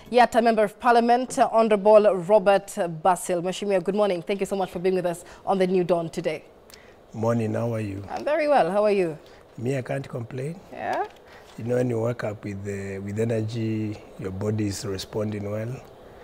Yet a Member of Parliament, Honorable Robert Basil. Mheshimiwa, good morning. Thank you so much for being with us on the New Dawn today. Morning, how are you? I'm very well. How are you? Me, I can't complain. Yeah? You know, when you wake up with energy, your body is responding well.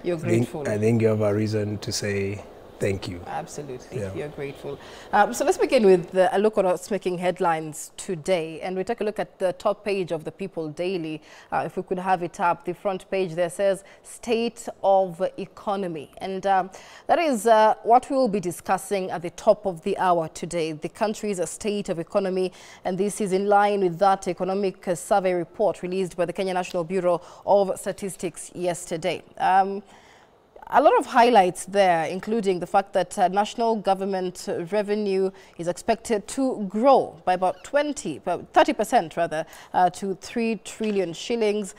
You're grateful. I think you have a reason to say thank you. Absolutely, yeah. You're grateful. So let's begin with a look at what's making headlines today. And we take a look at the top page of the People Daily. If we could have it up, the front page there says State of Economy. And that is what we will be discussing at the top of the hour today. The country's state of economy. And this is in line with that economic survey report released by the Kenya National Bureau of Statistics yesterday. A lot of highlights there, including the fact that national government revenue is expected to grow by about 30% rather, to 3 trillion shillings.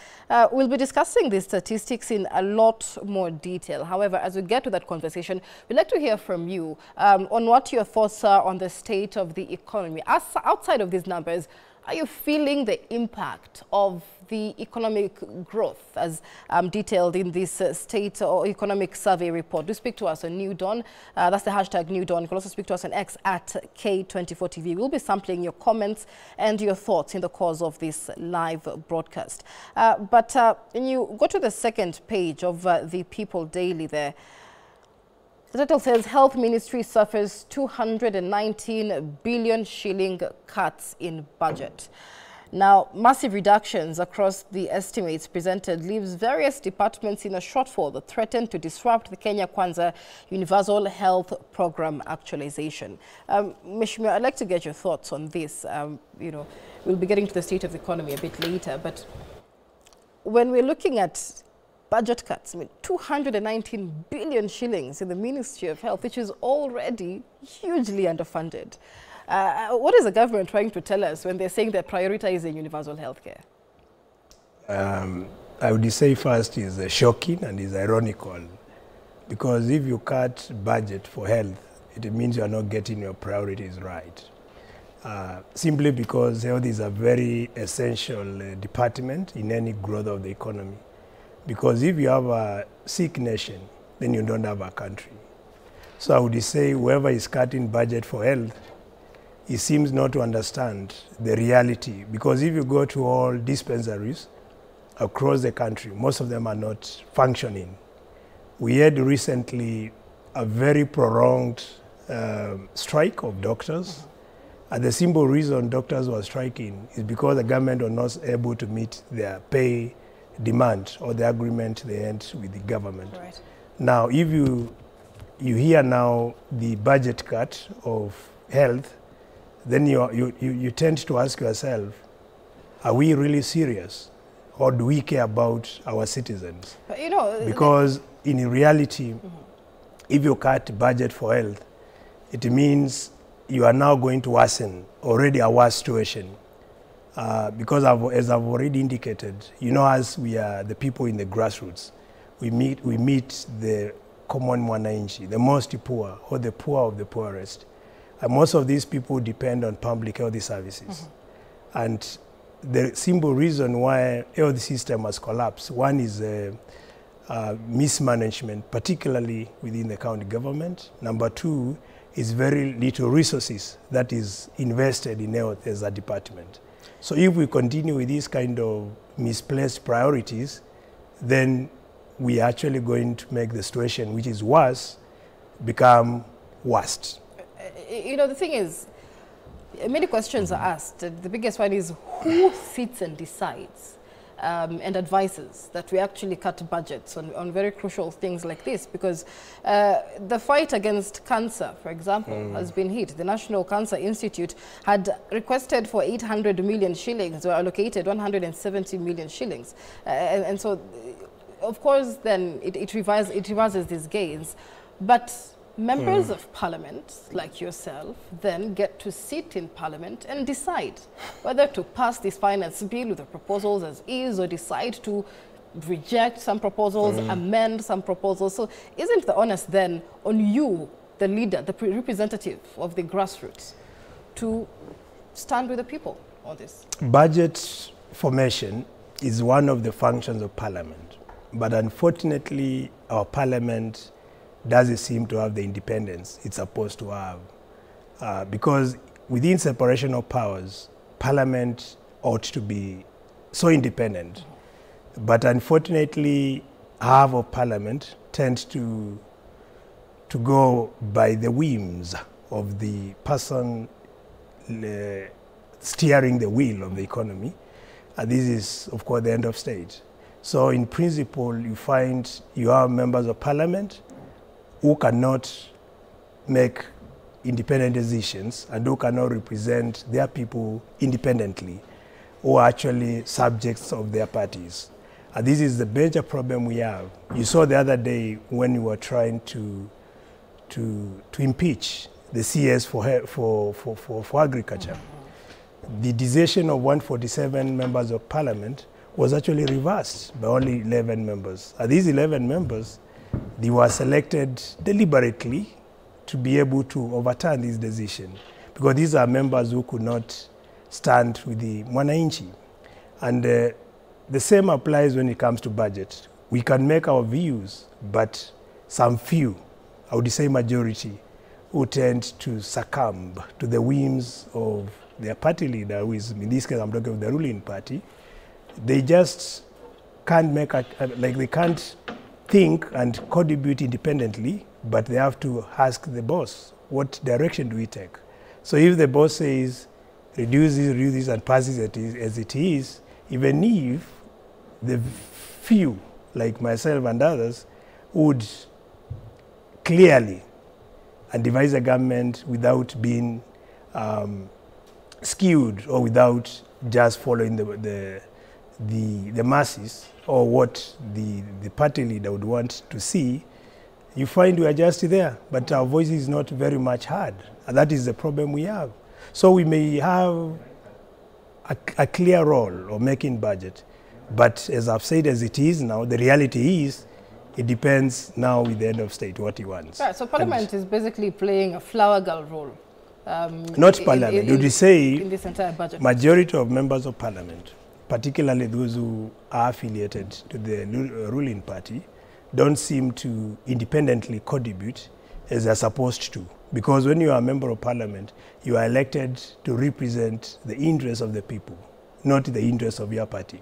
We'll be discussing these statistics in a lot more detail. However, as we get to that conversation, we'd like to hear from you on what your thoughts are on the state of the economy. Outside of these numbers, are you feeling the impact of the economic growth as detailed in this state or economic survey report? Do speak to us on New Dawn. That's the hashtag New Dawn. You can also speak to us on X at K24 TV. We'll be sampling your comments and your thoughts in the course of this live broadcast. But when you go to the second page of the People Daily there, the title says Health Ministry suffers 219 billion shilling cuts in budget. Now, massive reductions across the estimates presented leaves various departments in a shortfall that threaten to disrupt the Kenya Kwanza Universal Health Program actualization. Mheshimiwa, I'd like to get your thoughts on this. You know, we'll be getting to the state of the economy a bit later, but when we're looking at budget cuts, I mean, 219 billion shillings in the Ministry of Health, which is already hugely underfunded. What is the government trying to tell us when they're saying they're prioritizing universal health care? I would say first is shocking and is ironical, because if you cut budget for health, it means you are not getting your priorities right. Simply because health is a very essential department in any growth of the economy. Because if you have a sick nation, then you don't have a country. So I would say whoever is cutting budget for health, he seems not to understand the reality. Because if you go to all dispensaries across the country, most of them are not functioning. We had recently a very prolonged strike of doctors. And the simple reason doctors were striking is because the government was not able to meet their pay demand or the agreement they had with the government. Right. Now, if you hear now the budget cut of health, then you tend to ask yourself, are we really serious? Or do we care about our citizens? You know, because in reality, if you cut budget for health, it means you are now going to worsen already a worse situation. Because as I've already indicated, you know, as we are the people in the grassroots, we meet the common mwananchi, the most poor or the poor of the poorest. And most of these people depend on public health services. And the simple reason why health system has collapsed, one is mismanagement, particularly within the county government. Number two is very little resources that is invested in health as a department. So if we continue with these kind of misplaced priorities, then we are actually going to make the situation, which is worse, become worse. You know, the thing is, many questions are asked. The biggest one is who sits and decides and advises that we actually cut budgets on very crucial things like this, because the fight against cancer, for example, has been hit. The National Cancer Institute had requested for 800 million shillings, were allocated 170 million shillings. And so, of course, then it reverses these gains. But members of parliament, like yourself, then get to sit in parliament and decide whether to pass this finance bill with the proposals as is, or decide to reject some proposals, amend some proposals. So isn't the onus then on you, the leader, the representative of the grassroots, to stand with the people on this? Budget formation is one of the functions of parliament. but unfortunately our parliament doesn't seem to have the independence it's supposed to have. Because within separation of powers, parliament ought to be so independent. But unfortunately, half of parliament tends to go by the whims of the person steering the wheel of the economy. And this is, of course, the end of state. So in principle, you find you have members of parliament who cannot make independent decisions and who cannot represent their people independently, who are actually subjects of their parties. And this is the major problem we have. You saw the other day when we were trying to impeach the CS for agriculture. The decision of 147 members of parliament was actually reversed by only 11 members. And these 11 members, they were selected deliberately to be able to overturn this decision, because these are members who could not stand with the mwananchi. And the same applies when it comes to budget. We can make our views, but some few, I would say majority, who tend to succumb to the whims of their party leader, who is, in this case, I'm talking of the ruling party. They just can't make, they can't think and contribute independently, but they have to ask the boss, what direction do we take? So if the boss says, reduce this and passes it as it is, even if the few, like myself and others, would clearly and devise a government without being skewed or without just following the masses or what the party leader would want to see, you find we are just there, but our voice is not very much heard. And that is the problem we have. So we may have a clear role of making budget, but as I've said, as it is now, the reality is it depends now with the end of state what he wants. Right, so Parliament is basically playing a flower girl role. Not Parliament. Would you say in this entire budget? Majority of members of Parliament, particularly those who are affiliated to the ruling party, don't seem to independently contribute as they're supposed to. Because when you are a member of Parliament, you are elected to represent the interests of the people, not the interests of your party.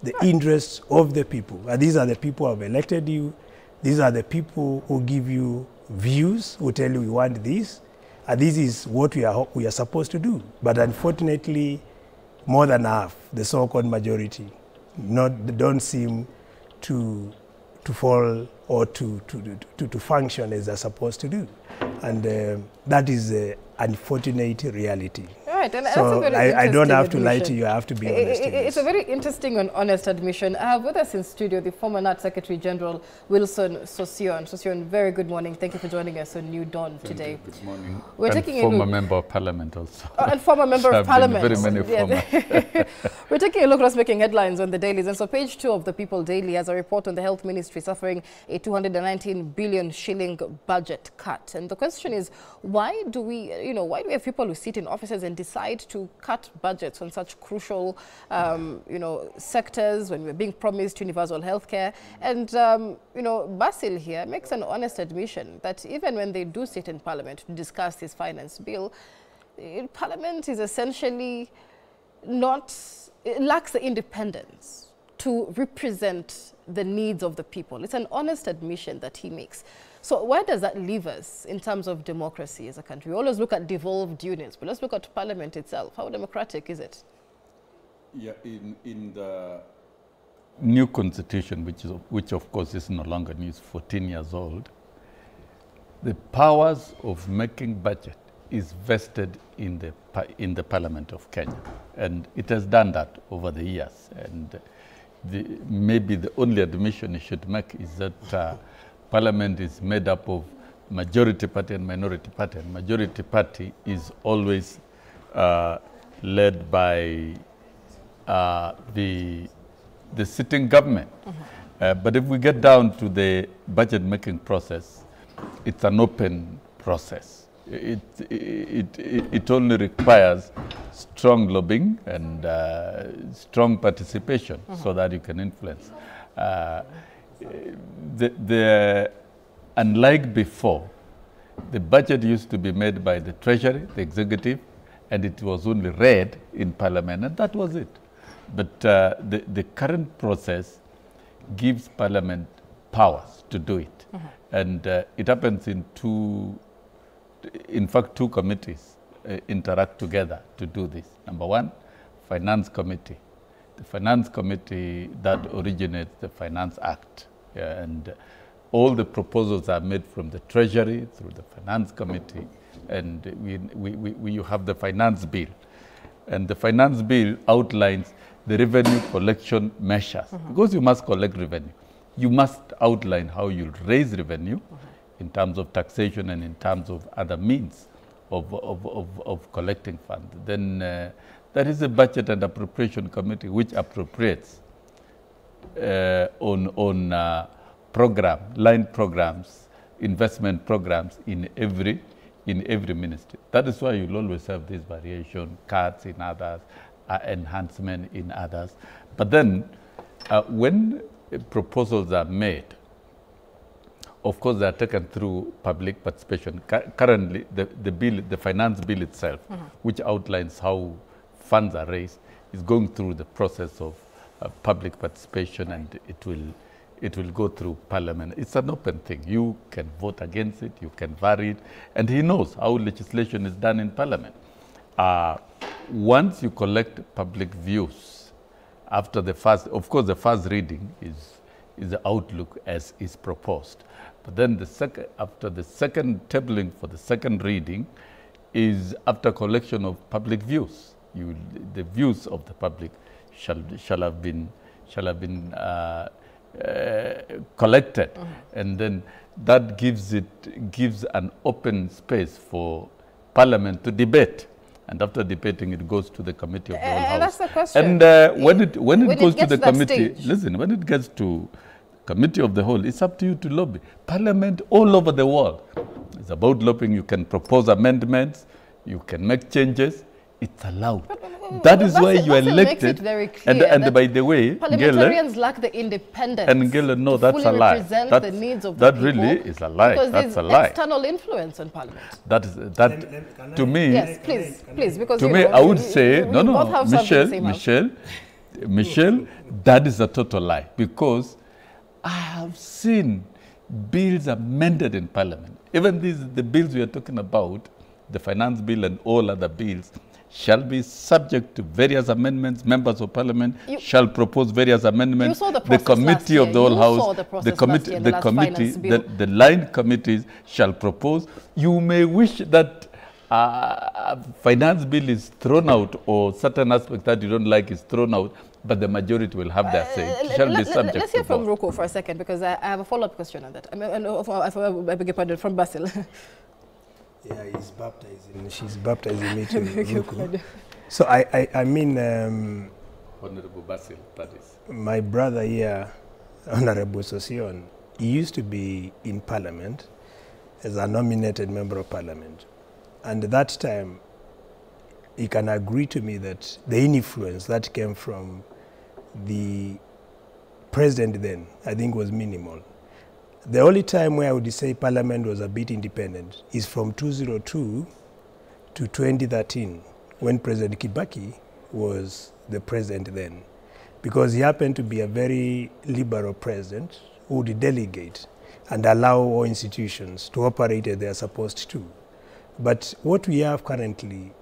The interests of the people. And these are the people who have elected you. These are the people who give you views, who tell you we want this. And this is what we are supposed to do. But unfortunately, more than half, the so-called majority, don't seem to fall or to function as they're supposed to do. And that is the unfortunate reality. Right, and so that's a very I don't have admission. to lie to you, I have to be honest. It's a very interesting and honest admission. I have with us in studio the former NAT Secretary General Wilson Sosion. Sosion, very good morning. Thank you for joining us on New Dawn today. Good morning. We're and taking former member of Parliament also. And former member of Parliament. Very many former. We're taking a look at what's making headlines on the dailies. And so page 2 of the People Daily has a report on the Health Ministry suffering a 219 billion shilling budget cut. And the question is, why do we have people who sit in offices and decide to cut budgets on such crucial, sectors when we're being promised universal health care? And, Basil here makes an honest admission that even when they do sit in Parliament to discuss this finance bill, Parliament is essentially it lacks the independence to represent the needs of the people. It's an honest admission that he makes. So where does that leave us in terms of democracy as a country? We always look at devolved units, but let's look at Parliament itself. How democratic is it? Yeah, in the new constitution, which of course is no longer new, is 14 years old, the powers of making budget is vested in the Parliament of Kenya, and it has done that over the years. And maybe the only admission you should make is that Parliament is made up of majority party and minority party, and majority party is always led by the sitting government. Mm-hmm. But if we get down to the budget making process, it's an open process. It only requires strong lobbying and strong participation, mm-hmm. so that you can influence. unlike before, the budget used to be made by the Treasury, the executive, and it was only read in Parliament, and that was it. But the current process gives Parliament powers to do it. And it happens in two committees interact together to do this. Number one, Finance Committee. The Finance Committee that originates the Finance Act. And all the proposals are made from the Treasury through the Finance Committee. And you have the Finance Bill. And the Finance Bill outlines the revenue collection measures. Because you must collect revenue, you must outline how you raise revenue in terms of taxation and in terms of other means of collecting funds. Then there is a Budget and Appropriation Committee which appropriates on line programs, investment programs in every ministry. That is why you'll always have this variation, cuts in others, enhancement in others. But then when proposals are made, of course, they are taken through public participation. Currently, the finance bill itself, which outlines how funds are raised, is going through the process of public participation, and it will go through Parliament. It's an open thing. You can vote against it, you can vary it, and he knows how legislation is done in Parliament. Once you collect public views, after the first, of course, the first reading is the outlook as is proposed. But then after the second tabling for the second reading is after collection of public views. The views of the public shall have been collected, and then that gives an open space for Parliament to debate. And after debating, it goes to the Committee of the Whole House. That's the question. And when it goes to the committee, stage. listen, when it gets to Committee of the Whole, it's up to you to lobby. Parliament all over the world, it's about lobbying. You can propose amendments, you can make changes. It's allowed. That is why you are elected. Very clear and by the way, parliamentarians lack the independence. And Gela, no, that's a lie. The needs of the that really is a lie. Because that's there's a lie. External influence in Parliament. To me. Yes, please, because to me, I would say no, Michelle, that is a total lie, because I have seen bills amended in Parliament. Even the bills we are talking about, the finance bill and all other bills, shall be subject to various amendments. Members of Parliament shall propose various amendments. You saw the process Committee of the Whole House, the line committees shall propose. You may wish that finance bill is thrown out, or certain aspects that you don't like is thrown out, but the majority will have their say. It shall be subject Let's hear to from vote. Roko for a second, because I have a follow-up question on that. I beg your pardon, from Basil. Yeah, she's baptizing me to Ruku. So I mean, Honorable Basil, that is. My brother here, Honorable Sosion, he used to be in Parliament as a nominated member of Parliament. And at that time, he can agree to me that the influence that came from the president then, I think, was minimal. The only time where I would say Parliament was a bit independent is from 2002 to 2013, when President Kibaki was the president then, because he happened to be a very liberal president who would delegate and allow all institutions to operate as they are supposed to. But what we have currently,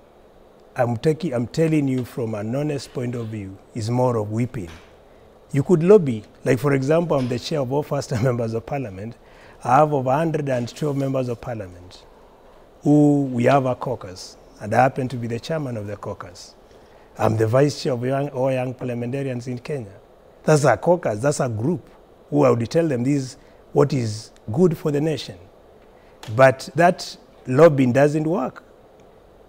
I'm telling you from an honest point of view, is more of whipping. You could lobby. Like, for example, I'm the chair of all first-time members of Parliament. I have over 112 members of Parliament who we have a caucus, and I happen to be the chairman of the caucus. I'm the vice chair of all young parliamentarians in Kenya. That's a caucus, that's a group who I would tell them this is what is good for the nation. But that lobbying doesn't work,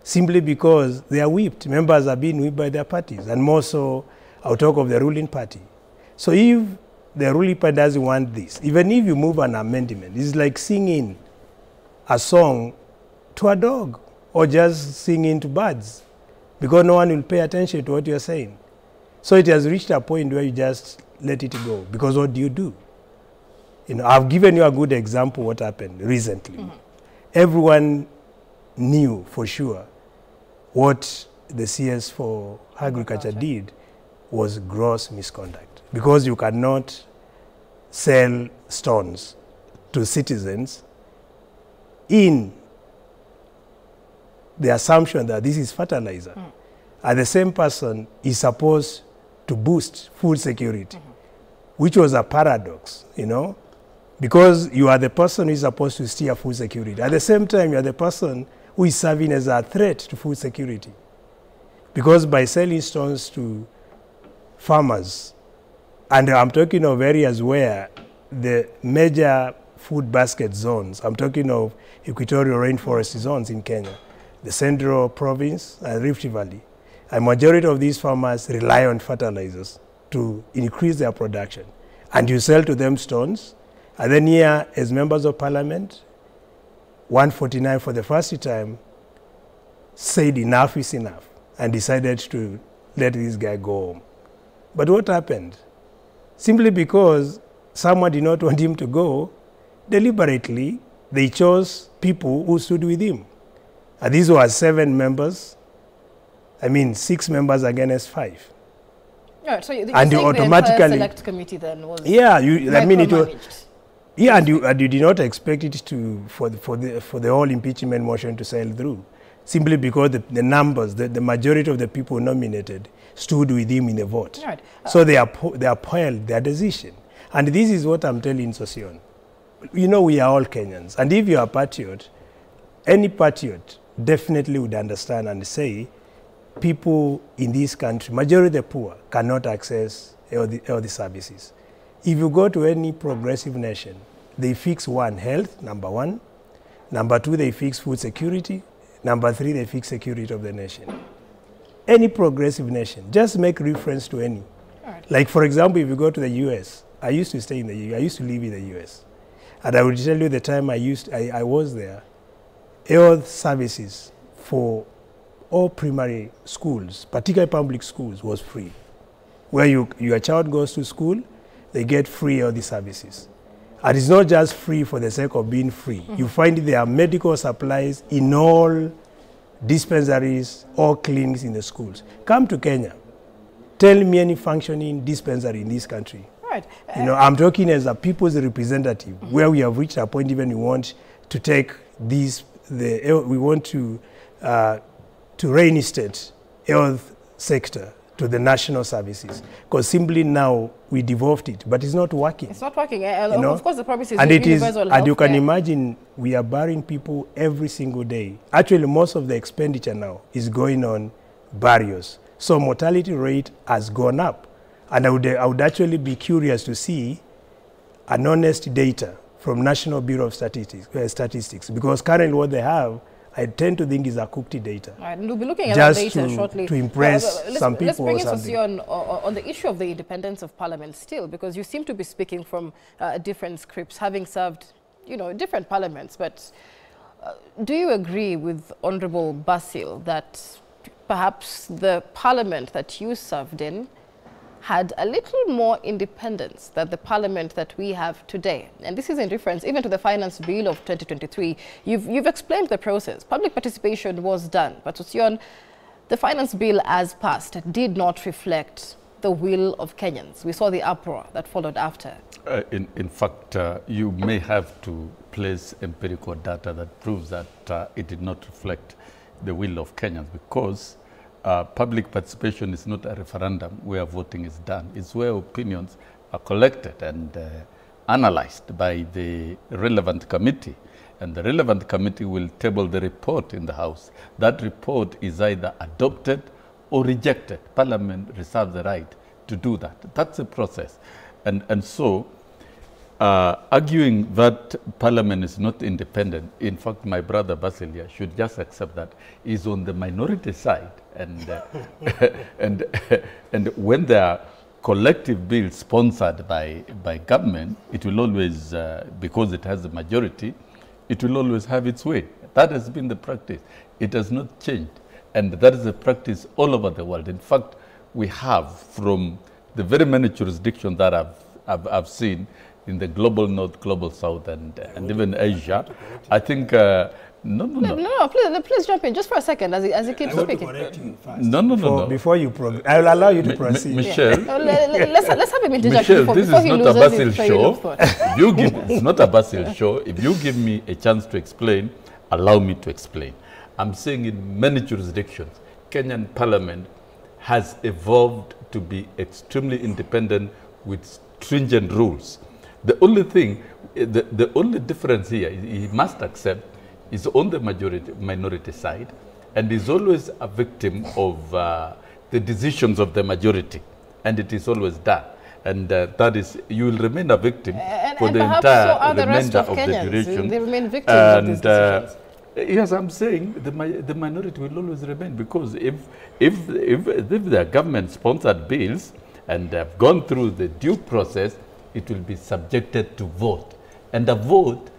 simply because they are whipped. Members are being whipped by their parties, and more so, I'll talk of the ruling party. So if the ruling party doesn't want this, even if you move an amendment, it's like singing a song to a dog or just singing to birds, because no one will pay attention to what you're saying. So it has reached a point where you just let it go, because what do? You know, I've given you a good example what happened recently. Everyone knew for sure what the CS for Agriculture did was gross misconduct, because you cannot sell stones to citizens in the assumption that this is fertilizer. And the same person is supposed to boost food security, which was a paradox, you know, because you are the person who is supposed to steer food security. At the same time, you are the person who is serving as a threat to food security. Because by selling stones to farmers, and I'm talking of areas where the major food basket zones, I'm talking of equatorial rainforest zones in Kenya, the Central Province and Rift Valley, a majority of these farmers rely on fertilizers to increase their production. And you sell to them stones, and then here, as members of parliament, 149 for the first time said enough is enough and decided to let this guy go home. But what happened? Simply because someone did not want him to go, deliberately, they chose people who stood with him. And these were 7 members. I mean, 6 members against 5. Right, so you're and saying automatically, the entire select committee then was I mean, it was, yeah, and you did not expect it to for the whole impeachment motion to sail through, simply because the numbers, the majority of the people nominated stood with him in the vote. Right. So they upheld their decision. And this is what I'm telling Sosion. You know, we are all Kenyans. And if you are a patriot, any patriot definitely would understand and say people in this country, majority of the poor, cannot access all the services. If you go to any progressive nation, they fix health, number 1. Number 2, they fix food security. Number 3, they fix security of the nation. Any progressive nation, just make reference to any. Right. Like, for example, if you go to the US, I used to stay in the US, I used to live in the US. And I will tell you the time I was there, health services for all primary schools, particularly public schools, was free. Where your child goes to school, they get free health services. And it's not just free for the sake of being free. You find there are medical supplies in all dispensaries or clinics in the schools. Come to Kenya. Tell me any functioning dispensary in this country. Right. You know, I'm talking as a people's representative, where we have reached a point even we want to take these, we want to reinstate health sector to the national services, because simply now we devolved it, but it's not working. It's not working. You know? Of course, the promise is and it is, universal and you can healthcare. imagine we are burying people every single day. Actually, most of the expenditure now is going on burials. So mortality rate has gone up. And I would actually be curious to see an honest data from National Bureau of Statistics, because currently what they have, I tend to think is a cooked data. Right, and we'll be looking at just that data shortly. To impress some people. Let's bring or something. on the issue of the independence of Parliament still, because you seem to be speaking from different scripts, having served, you know, different parliaments. But do you agree with Honorable Basil that perhaps the parliament that you served in had a little more independence than the parliament that we have today? And this is in reference even to the Finance Bill of 2023. You've explained the process. Public participation was done, but Sosion, the Finance Bill as passed did not reflect the will of Kenyans. We saw the uproar that followed after. In fact, you may have to place empirical data that proves that it did not reflect the will of Kenyans, because public participation is not a referendum where voting is done. It's where opinions are collected and analyzed by the relevant committee. And the relevant committee will table the report in the House. That report is either adopted or rejected. Parliament reserves the right to do that. That's the process. And so, arguing that Parliament is not independent, in fact, my brother Basilia should just accept that he's on the minority side. And, and when there are collective bills sponsored by government, it will always, because it has a majority, it will always have its way. That has been the practice. It has not changed. And that is the practice all over the world. In fact, we have, from the very many jurisdictions that I've seen, in the global north, global south, and even Asia. I think no, please jump in just for a second as he keeps speaking. No. Before you progress, I will allow you to proceed. Michelle, let's have him interject Michelle, before this he is not a loses Basil his train show. of thought. It's not a Basil show. If you give me a chance to explain, allow me to explain. I'm saying in many jurisdictions, Kenyan Parliament has evolved to be extremely independent with stringent rules. The only thing, the only difference here, he must accept, is on the minority side, and is always a victim of the decisions of the majority, and it is always done. And that is, you will remain a victim for the entire remainder of the duration. They remain victims of these decisions. Yes, I'm saying the minority will always remain, because if the government-sponsored bills and have gone through the due process, it will be subjected to vote. And a vote,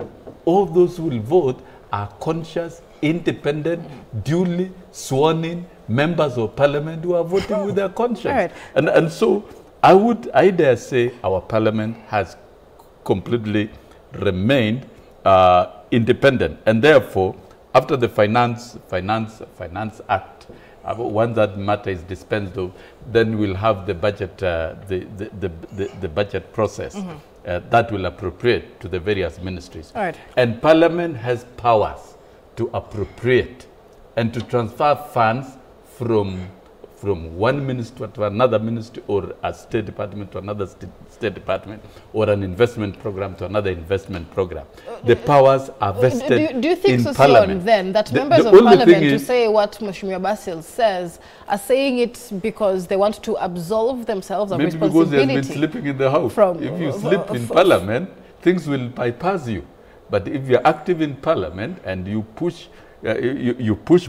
all those who will vote are conscious, independent, duly sworn-in members of parliament who are voting with their conscience. Right. And so I dare say our parliament has completely remained independent, and therefore, after the Finance Act, once that matter is dispensed of, then we'll have the budget, the budget process that will appropriate to the various ministries. All right. And Parliament has powers to appropriate and to transfer funds from one ministry to another ministry, or a state department to another state department, or an investment program to another investment program. The powers are vested do you think in Parliament. Then that members of Parliament, to say what Mheshimiwa Basil says, are saying it because they want to absolve themselves of responsibility? Maybe because they've been sleeping in the house. If you sleep in Parliament, things will bypass you. But if you're active in Parliament and you push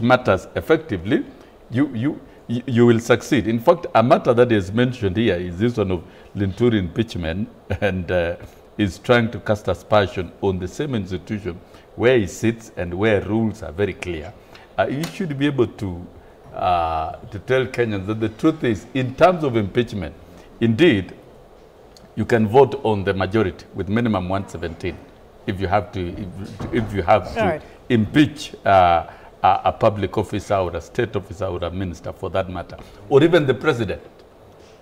matters effectively, you will succeed. In fact, a matter that is mentioned here is this one of Linturi impeachment, and is trying to cast aspersion on the same institution where he sits and where rules are very clear. You should be able to tell Kenyans that the truth is, in terms of impeachment, indeed, you can vote on the majority with minimum 117 if you have to, impeach a public officer or a state officer or a minister, for that matter, or even the president.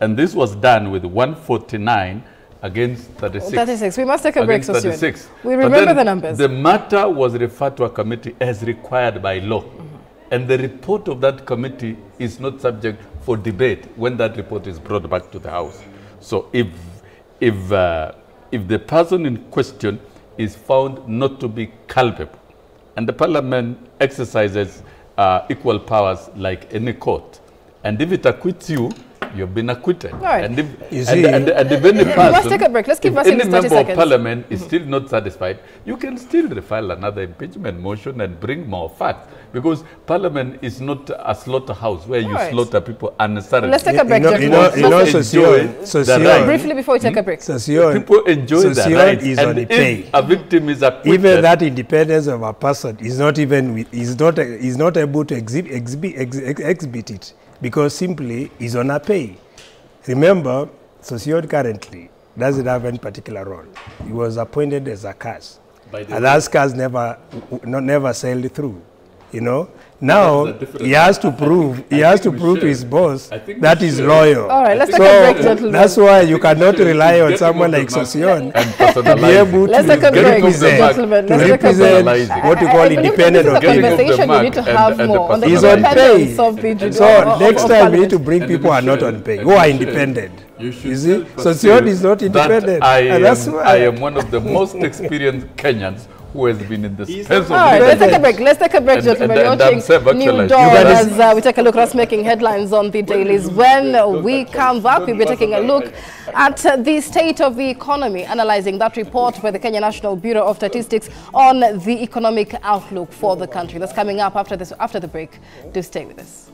And this was done with 149 against 36. 36. We must take a break, so soon. We remember the numbers. The matter was referred to a committee as required by law. And the report of that committee is not subject for debate when that report is brought back to the House. So if the person in question is found not to be culpable, and the Parliament exercises equal powers like any court, and if it acquits you, you've been acquitted. Right. And if any person, we must take a break. Let's keep any member of Parliament is still not satisfied, you can still refile another impeachment motion and bring more facts, because Parliament is not a slaughterhouse where you slaughter people unnecessarily. Let's take a break. Briefly before we take a break. People enjoy their rights, and if a victim is acquitted, even that independence of a person is not able to exhibit it, because simply is on a pay. Remember, Sociod currently doesn't have any particular role. He was appointed as a CAS, and that CAS never sailed through. You know, now he has to prove to his boss that he's loyal. All right, let's take a break, gentlemen. That's why you cannot rely on someone like Socion to be able to represent what you call independent conversation you need to have more on the he's on pay. So next time we need to bring people who are not on pay, who are independent. You see, Socion is not independent. And that's why I am one of the most experienced Kenyans who has been in the space of let's take a break. Let's take a break, gentlemen. You're watching New Dawn as we take a look at what's making headlines on the dailies. When we come back, we'll be taking a look at the state of the economy, analyzing that report by the Kenya National Bureau of Statistics on the economic outlook for the country. That's coming up after the break. Do stay with us.